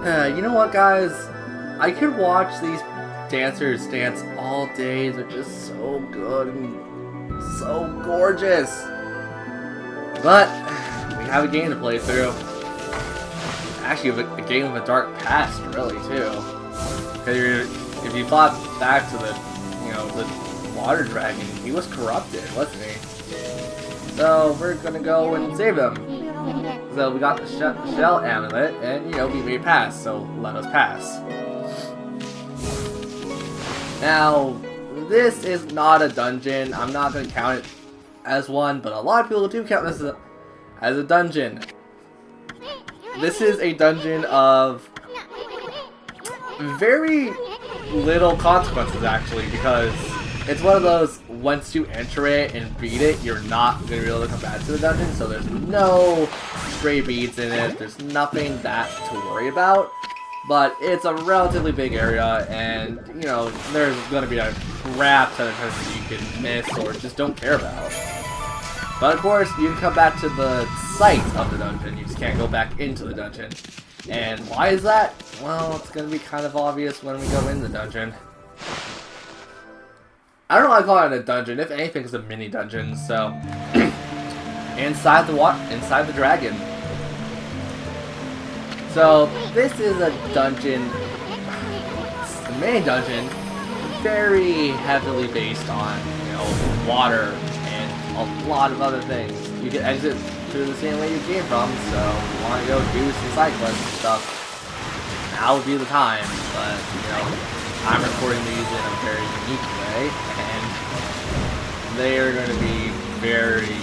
You know what, guys? I could watch these dancers dance all day. They're just so good and so gorgeous. But we have a game to play through. Actually, a game with a dark past, really, too. Because if you thought back to the water dragon, he was corrupted, wasn't he? So we're gonna go and save him. So we got the shell amulet, and we made pass. So let us pass. Now, this is not a dungeon. I'm not gonna count it as one, but a lot of people do count this as a dungeon. This is a dungeon of very little consequences, actually, because it's one of those, once you enter it and beat it, you're not going to be able to come back to the dungeon, so there's no stray beads in it, there's nothing that to worry about, but it's a relatively big area, and, there's going to be a crap ton of dungeons you can miss or just don't care about. But of course, you can come back to the site of the dungeon, you just can't go back into the dungeon. And why is that? Well, it's going to be kind of obvious when we go in the dungeon. I don't know why I call it a dungeon. If anything, it's a mini dungeon. So, inside the dragon. So this is a dungeon. It's the main dungeon, very heavily based on water and a lot of other things. You can exit through the same way you came from. So, if you want to go do some side quests and stuff, now would be the time. But I'm recording these in a very unique way, and they are going to be very,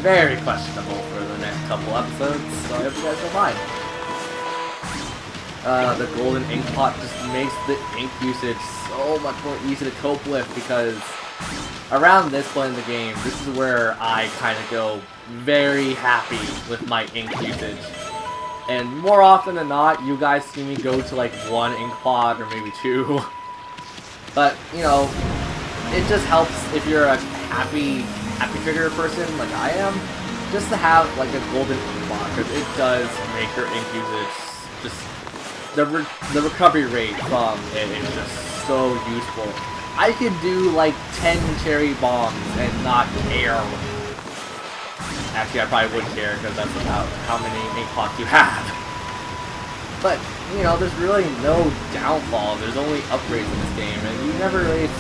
very questionable for the next couple episodes, so I hope you guys don't mind. The golden ink pot just makes the ink usage so much more easy to cope with, because around this point in the game, this is where I kind of go very happy with my ink usage. And more often than not, you guys see me go to like one ink pot or maybe two. But, it just helps if you're a happy trigger person like I am, just to have like a golden ink pot, because it does make your ink usage just, the recovery rate from it is just so useful. I could do like 10 cherry bombs and not care. Actually, I probably would care, because that's about how many ink pots you have. But, there's really no downfall. There's only upgrades in this game, and you never really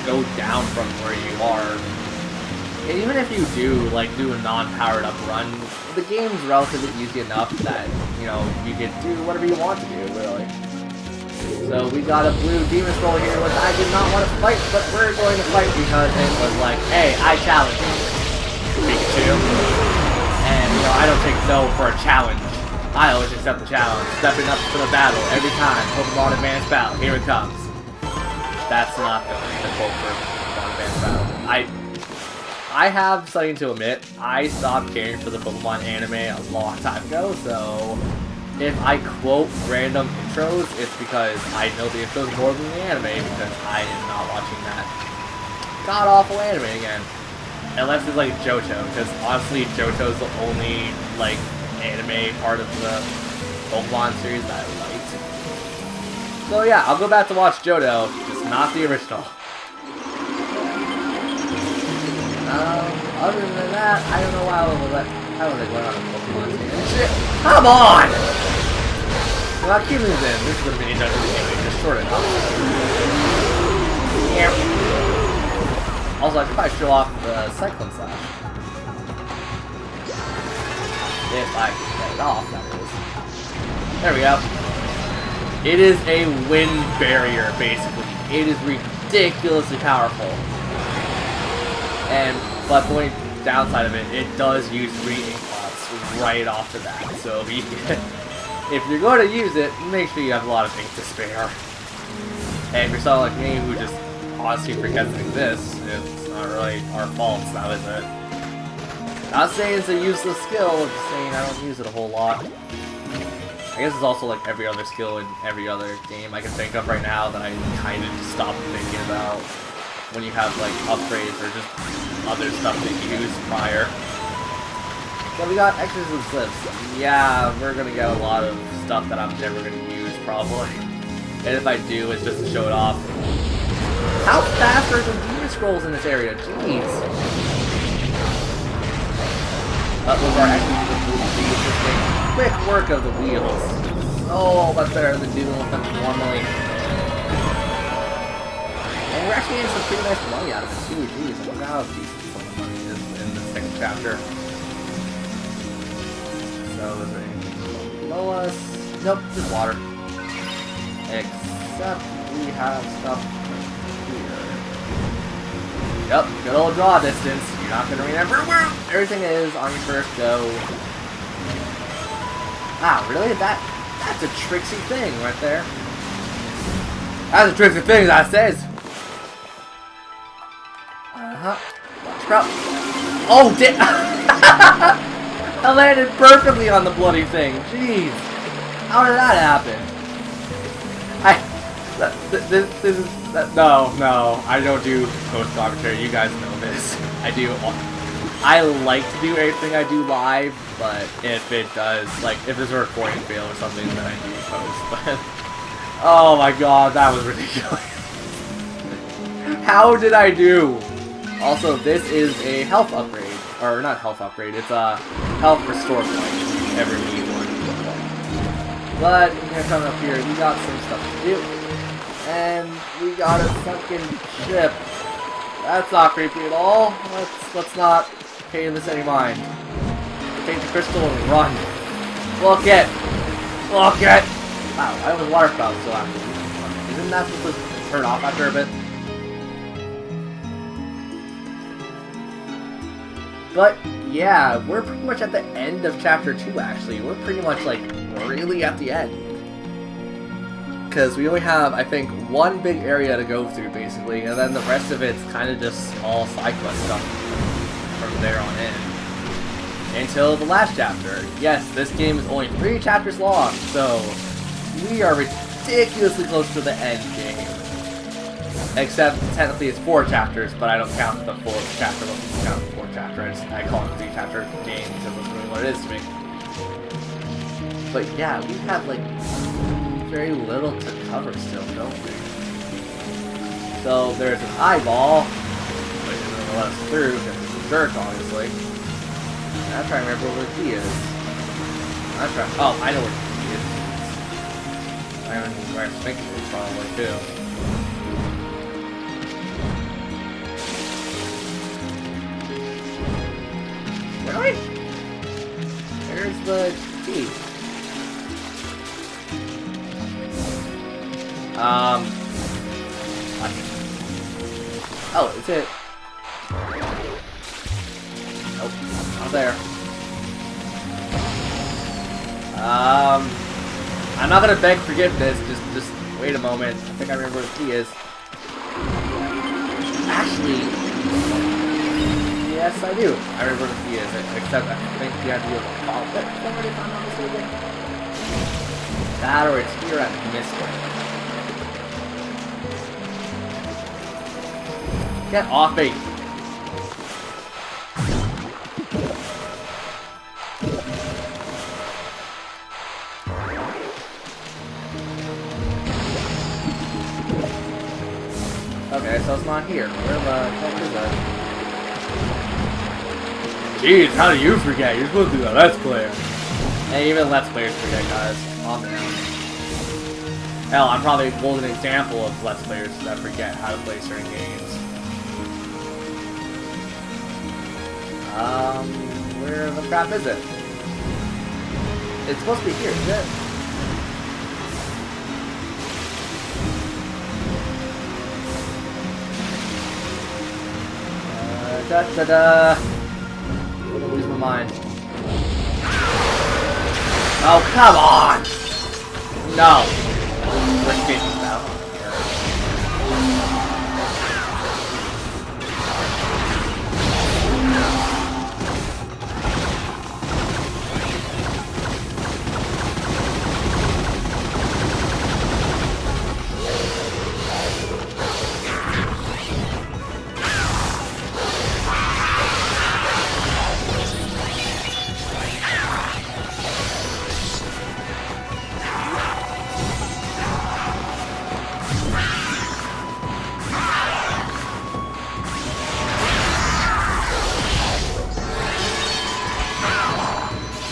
go down from where you are. And even if you do a non-powered up run, the game's relatively easy enough that, you can do whatever you want to do, really. So we got a blue demon scroll here, which I did not want to fight, but we're going to fight because it was like, hey, I challenge you. Pikachu. And, I don't take no for a challenge. I always accept the challenge, stepping up to the battle every time. Pokemon Advanced Battle, here it comes. That's not the quote for Pokemon Advanced Battle. I have something to admit. I stopped caring for the Pokemon anime a long time ago, so if I quote random intros, it's because I know the intros more than the anime, because I am not watching that god-awful anime again. Unless it's like Johto, because honestly, Johto's the only anime part of the Pokemon series that I liked. So yeah, I'll go back to watch Johto, just not the original. Other than that, I don't know why I was going on a Pokemon series. Shit, come on! Well, I'll keep these in. This is a mini dungeon anyway, just short enough. Yeah. Also, I could probably show off the Cyclone Slash. If I can get it off, that is. There we go. It is a wind barrier, basically. It is ridiculously powerful. But the only downside of it, it does use 3 ink pots right off the bat. So if you're going to use it, make sure you have a lot of ink to spare. And if you're someone like me who just honestly forgets it exists, it's not really our fault, now is it? Not saying it's a useless skill, I'm just saying I don't use it a whole lot. I guess it's also like every other skill in every other game I can think of right now that I kind of just stopped thinking about when you have like upgrades or just other stuff that you use prior. So we got exorcism slips. Yeah, we're gonna get a lot of stuff that I'm never gonna use, probably. And if I do, it's just to show it off. How fast are some demon scrolls in this area? Jeez. Those are actually the quick work of the wheels. Oh, much better than dealing with them normally. And we're actually getting some pretty nice money out of it too. Jeez, I wonder how decent some of the money is in the second chapter. So, is there anything below us? Nope, just water. Except we have stuff here. Yep, good old draw distance. You're not gonna remember where everything is on your first go. Wow, really? That's a tricksy thing right there. That's a tricksy thing, that says. Sprout. Oh, I landed perfectly on the bloody thing. Jeez. How did that happen? This is... No, I don't do post-commentary. You guys know this. I like to do everything I do live, but if it does, like, if there's a recording fail or something, then I do post. But, oh my god, that was ridiculous. How did I do? Also, this is a health upgrade. Or, not health upgrade, it's a health restore point if you ever need one. But, coming up here, we got some stuff to do. And we got a sunken ship. That's not creepy at all. Let's not pay this any mind. Take the crystal and run. Look it! Look it! Wow, I have a water spout still active. Isn't that supposed to turn off after a bit? But yeah, we're pretty much at the end of chapter 2 actually. We're pretty much like really at the end. Because we only have, I think, one big area to go through, basically, and then the rest of it's kind of just small side quest stuff from there on in. Until the last chapter. Yes, this game is only 3 chapters long, so we are ridiculously close to the end game. Except, technically it's 4 chapters, but I don't count the 4th chapter, but I count the 4th chapter. I call it a 3-chapter game because that's really what it is to me. But yeah, we have, like, very little to cover still, don't we? So there's an eyeball, which isn't gonna let us through because it's a jerk, obviously. And I'm trying to remember where the key is. Oh, I know where the key is. I mean, where I think it is probably too. Really? There's the key. Oh, is it? Nope, not there. I'm not gonna beg forgiveness, just wait a moment. I think I remember where the key is. Actually, yes I do. I remember where the key is, except I think you have to be able to follow it forward if I'm not mistaken. That or it's here at Mystic. Get off me! Okay, so it's not here. Where the heck is that? Jeez, how do you forget? You're supposed to be the Let's Player. Hey, even Let's Players forget, guys. Calm down. Hell, I'm probably a golden example of Let's Players that forget how to play certain games. Where the crap is it? It's supposed to be here, isn't it? I'm gonna lose my mind. Oh, come on! No! Let's get this out.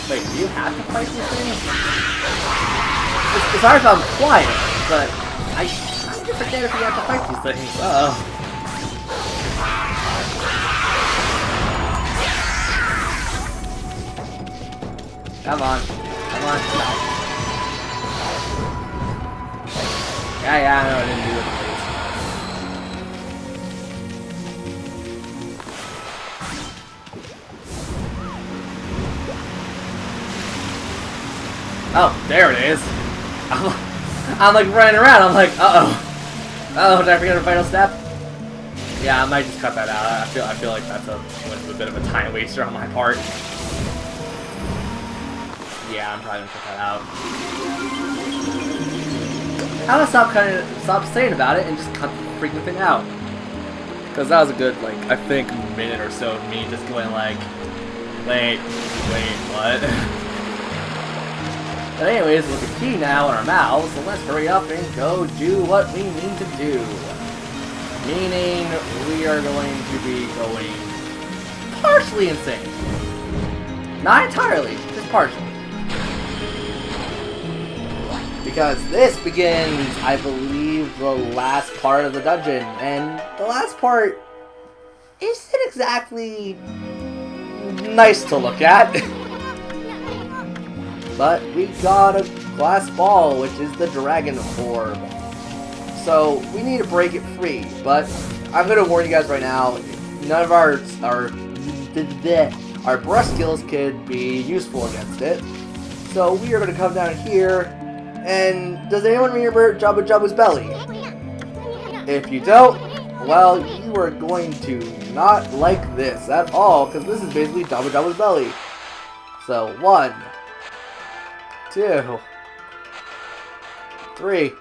Wait, do you have to fight these things? It's hard if I'm quiet, but I kind of forget if you have to fight these things. Uh-oh. Come on. Come on. Yeah, I know I didn't do it. Oh, there it is. I'm like running around. I'm like, uh-oh. Uh-oh, did I forget a final step? Yeah, I might just cut that out. I feel like that's a bit of a time waster on my part. Yeah, I'm probably gonna cut that out. I'm gonna stop saying about it and just cut the freaking thing out. Cause that was a good, like, I think minute or so of me just going like, wait, what? But anyways, with the key now in our mouths, so let's hurry up and go do what we need to do. Meaning, we are going to be going partially insane. Not entirely, just partially. Because this begins, I believe, the last part of the dungeon. And the last part isn't exactly nice to look at. But we got a glass ball, which is the dragon orb. So we need to break it free. But I'm gonna warn you guys right now, none of our breath skills could be useful against it. So we are gonna come down here. And does anyone remember Jabba Jabba's belly? If you don't, well, you are going to not like this at all, because this is basically Jabba Jabba's belly. So 1, 2, 3.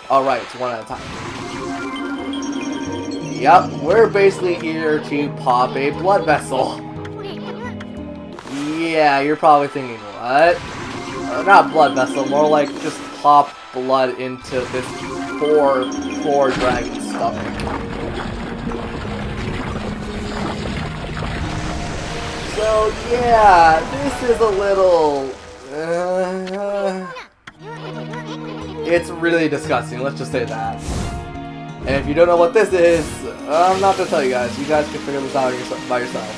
Alright, it's one at a time. Yep, we're basically here to pop a blood vessel. Yeah, you're probably thinking, what? Not blood vessel, more like just pop blood into this poor dragon's stomach. So yeah, this is a little... it's really disgusting, let's just say that. And if you don't know what this is, I'm not gonna tell you guys. You guys can figure this out by yourselves.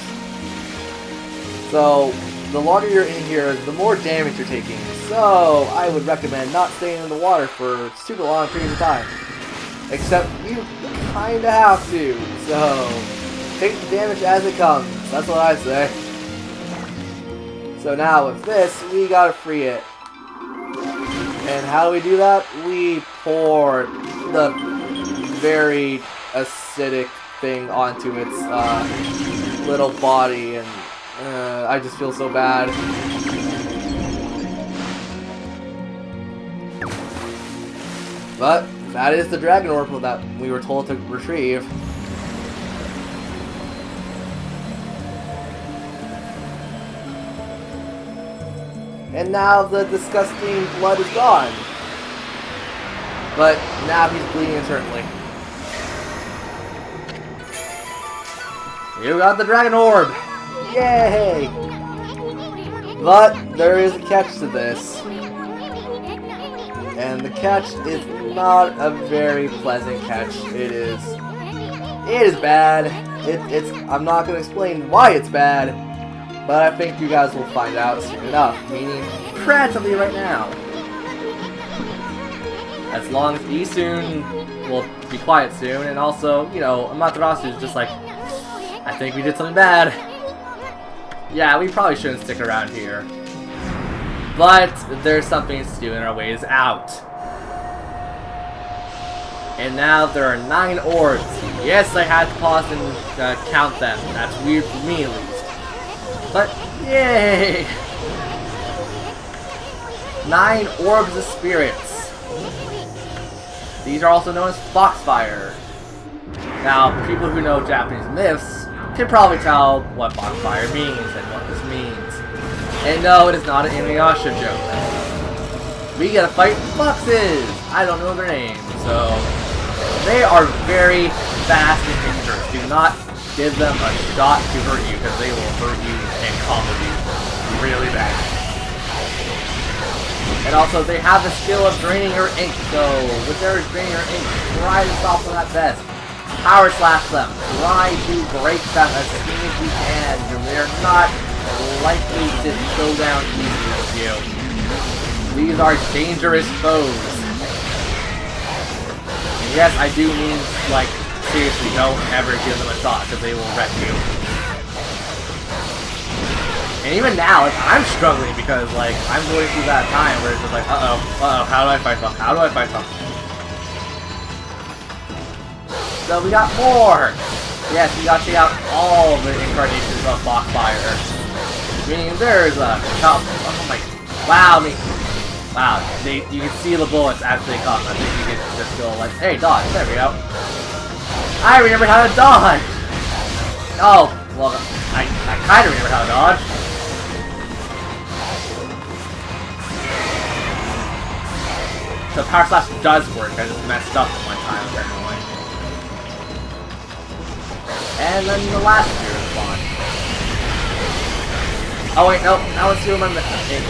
So, the longer you're in here, the more damage you're taking. So, I would recommend not staying in the water for super long periods of time. Except, you kinda have to. So, take the damage as it comes. That's what I say. So now, with this, we gotta free it. And how do we do that? We pour the very acidic thing onto its little body, and I just feel so bad. But that is the dragon orb that we were told to retrieve. And now the disgusting blood is gone. But now he's bleeding internally. You got the dragon orb! Yay! But there is a catch to this. And the catch is not a very pleasant catch. It is bad. I'm not gonna explain why it's bad, but I think you guys will find out soon enough, meaning practically right now. As long as Isun will be quiet soon, and also, you know, Amaterasu is just like, I think we did something bad. Yeah, we probably shouldn't stick around here. But there's something to do in our ways out. And now there are 9 orbs. Yes, I had to pause and count them. That's weird for me at least. But, yay! 9 orbs of spirits. These are also known as Foxfire. Now, people who know Japanese myths can probably tell what Foxfire means and what this means. And no, it is not an Inuyasha joke. We gotta fight foxes! I don't know their names, so... They are very fast and dangerous. Do not give them a shot to hurt you, because they will hurt you and combo you really bad. And also, they have the skill of draining your ink, so with their draining your ink, try to stop them at best. Power slash them. Try to break them as soon as you can. They're not likely to go down easy with you. These are dangerous foes. And yes, I do mean, like, seriously, don't ever give them a shot, because they will wreck you. And even now, like, I'm struggling because, like, I'm going through that time where it's just like, how do I fight them? How do I fight them? So we got more! Yes, we got to check out all the incarnations of Foxfire. Meaning there's a couple, oh my, wow, you can see the bullets as they come. I think you can just go like, hey, dodge, there we go. I remember how to dodge! Oh, well, I kind of remember how to dodge. So Power Slash does work, I just messed up one time apparently. And then the last tier is spawn. Oh wait, nope, now let's see what I'm missing.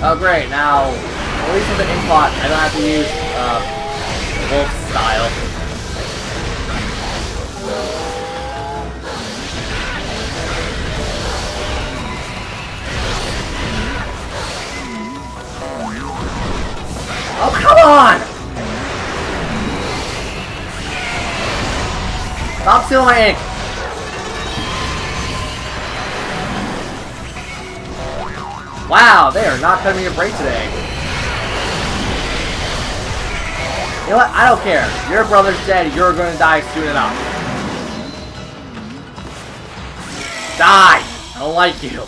Oh great, now, at least with the ink pot, I don't have to use, wolf style. Oh, come on! Stop stealing my ink! Wow, they are not cutting me a break today. You know what? I don't care. Your brother's dead. You're going to die soon enough. Die! I don't like you.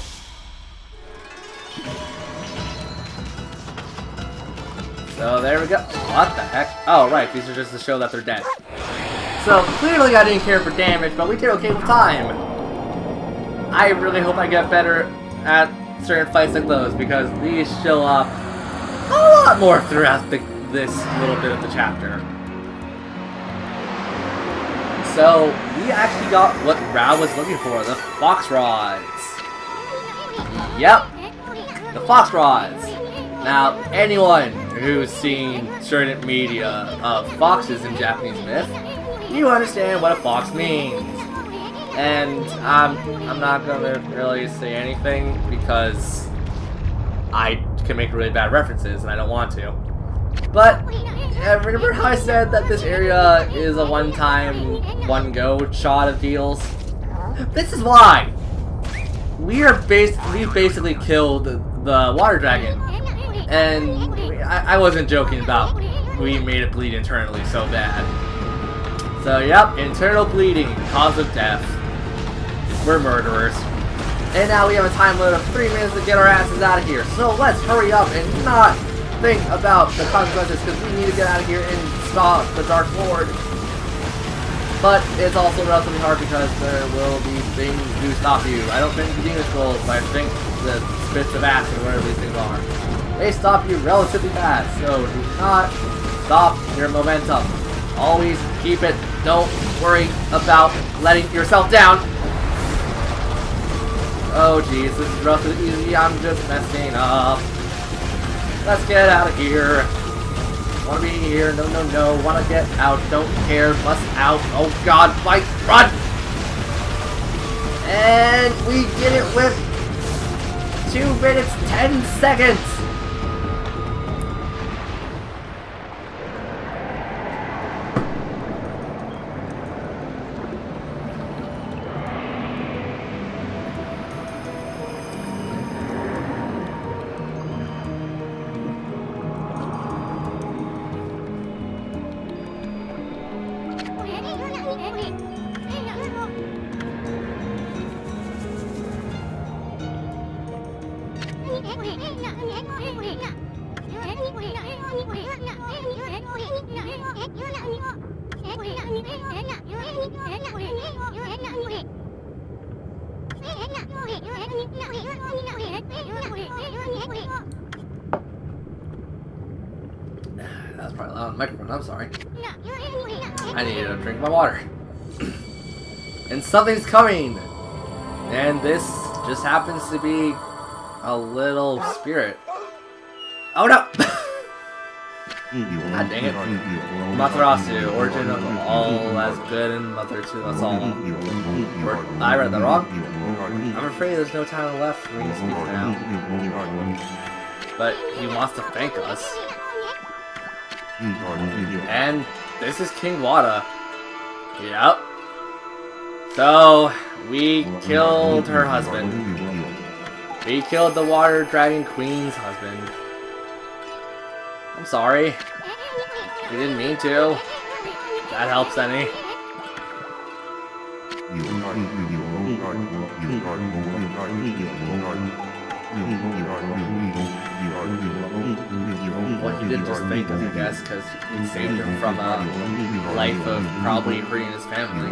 So there we go. What the heck? Oh, right. These are just to show that they're dead. So clearly I didn't care for damage, but we did okay with time. I really hope I get better at certain fights like those, because these show up a lot more throughout this little bit of the chapter. So we actually got what Rao was looking for, the Fox Rods. Yep, the Fox Rods. Now, anyone who's seen certain media of foxes in Japanese myth, you understand what a fox means. And I'm not gonna really say anything because I can make really bad references and I don't want to. But remember how I said that this area is a one-time, one-go shot of deals? This is why! We've basically killed the water dragon. And I wasn't joking about we made it bleed internally so bad. So yep, internal bleeding, cause of death. We're murderers. And now we have a time limit of 3 minutes to get our asses out of here. So let's hurry up and not think about the consequences, because we need to get out of here and stop the Dark Lord. But it's also relatively hard because there will be things to stop you. I don't think the demon scrolls, but I think the spits of acid, whatever these things are. They stop you relatively fast, so do not stop your momentum. Always keep it. Don't worry about letting yourself down. Oh jeez, this is relatively easy. I'm just messing up. Let's get out of here. Wanna be here? No, no, no. Wanna get out? Don't care. Must out. Oh god, fight! Run! And we did it with 2 minutes 10 seconds. That's probably loud on the microphone, I'm sorry. I need to drink my water. And something's coming! And this just happens to be a little spirit. Oh no! God dang it. Matarasu, origin of all as good and mother to us all. I read that wrong. I'm afraid there's no time left for me to speak now. But he wants to thank us. And this is King Wada. Yep. So, we killed her husband. We killed the Water Dragon Queen's husband. I'm sorry. We didn't mean to. If that helps any. Well, he didn't just thank us, I guess, because we saved him from a life of probably hurting his family.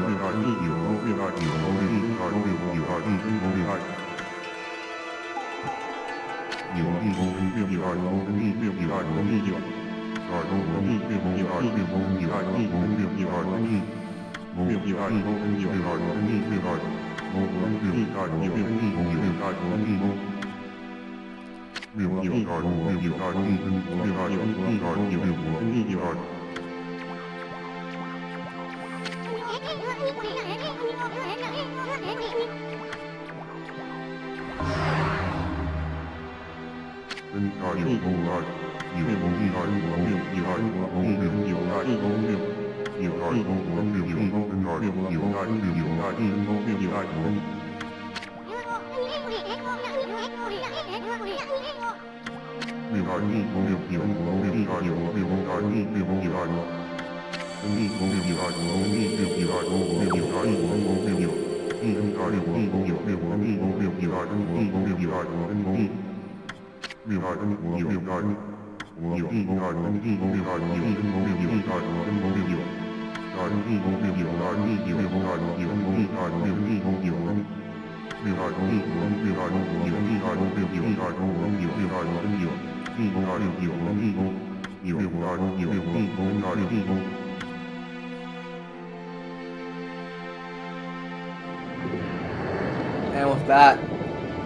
And with that,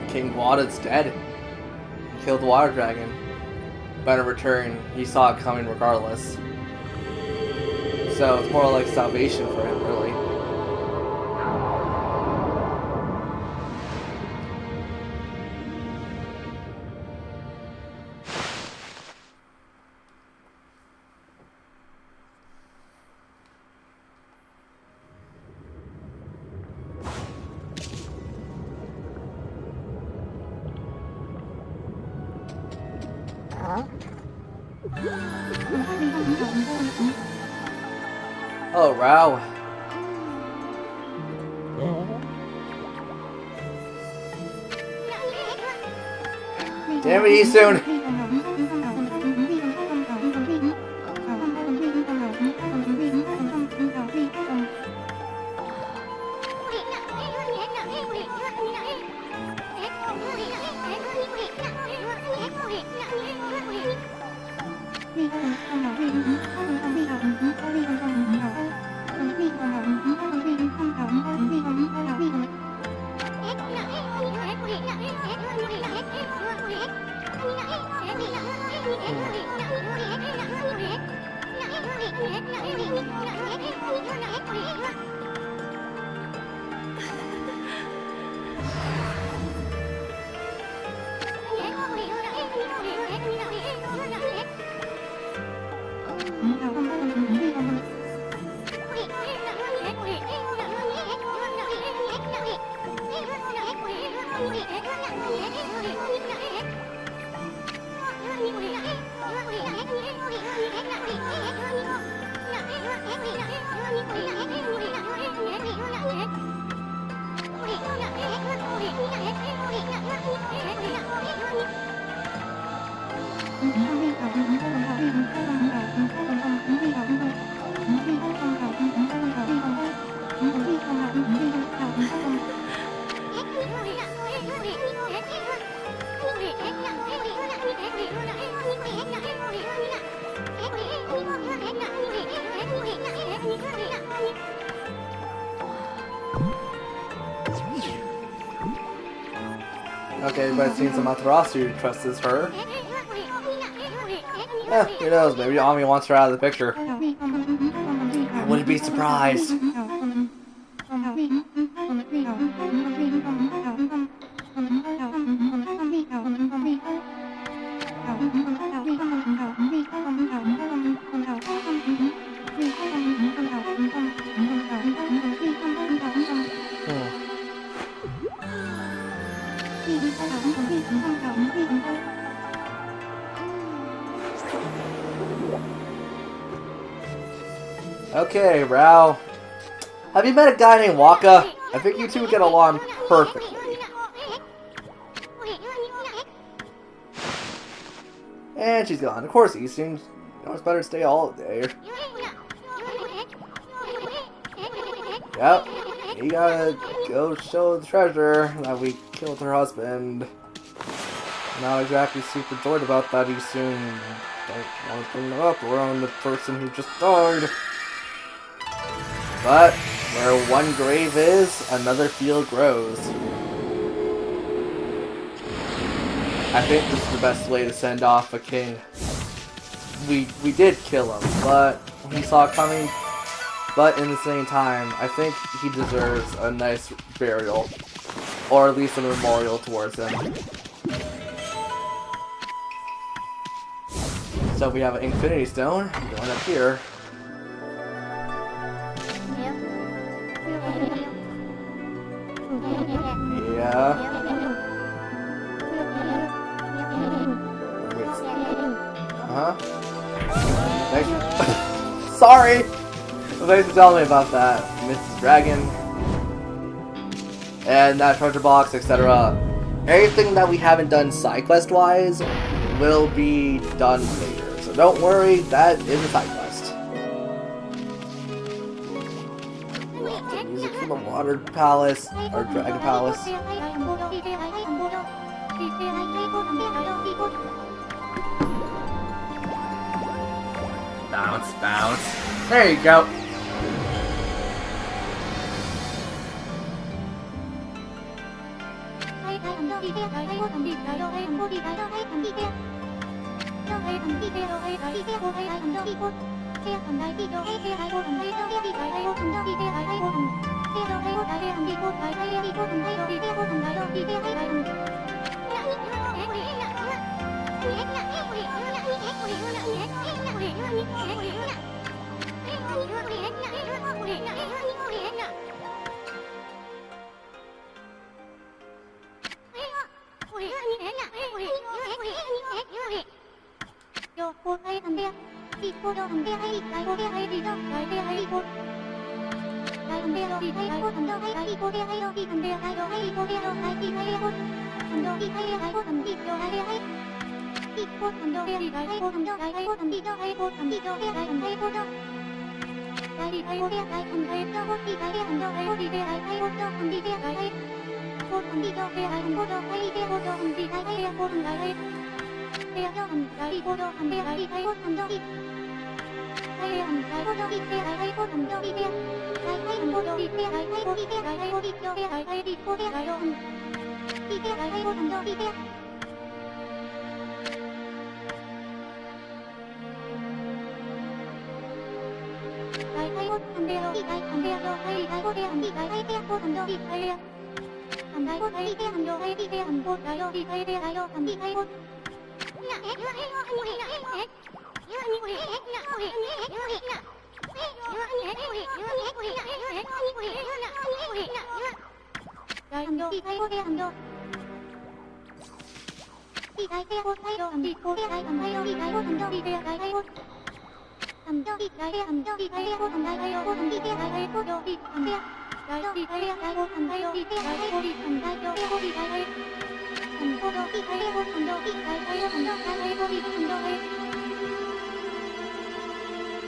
King Wada's dead. He killed the Water Dragon. But in return, he saw it coming regardless. So it's more like salvation for him, really. Oh, wow. Damn it, he's soon. Okay, everybody's seen some Amaterasu who trusts her. Who knows, maybe Ami wants her out of the picture. I wouldn't be surprised. Okay, Rao. Have you met a guy named Waka? I think you two would get along perfectly. And she's gone. Of course, he seems it's better to stay all day. Yep. You gotta go show the treasure that we killed her husband. Not exactly super joyed about that. He soon don't want to bring them up around the person who just died. But where one grave is, another field grows. I think this is the best way to send off a king. We did kill him, but he saw it coming. But in the same time, I think he deserves a nice burial, or at least a memorial towards him. So we have an Infinity Stone going up here. Yeah. Thanks. Sorry! Thanks for telling me about that, Mrs. Dragon. And that treasure box, etc. Everything that we haven't done side quest wise will be done later. So don't worry, that is a side quest. Music from the Water Palace, or Dragon Palace. Bounce, bounce. There you go.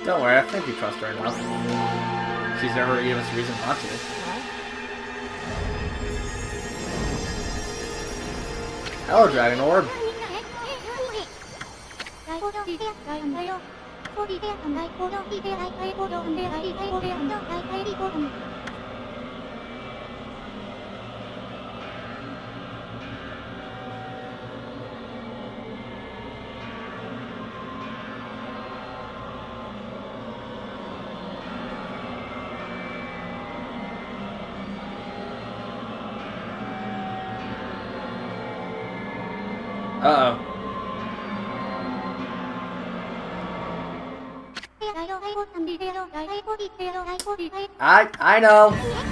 Don't worry, I think you trust her enough. She's never given us a reason not to. Hello, Dragon Orb. Uh-oh. I know.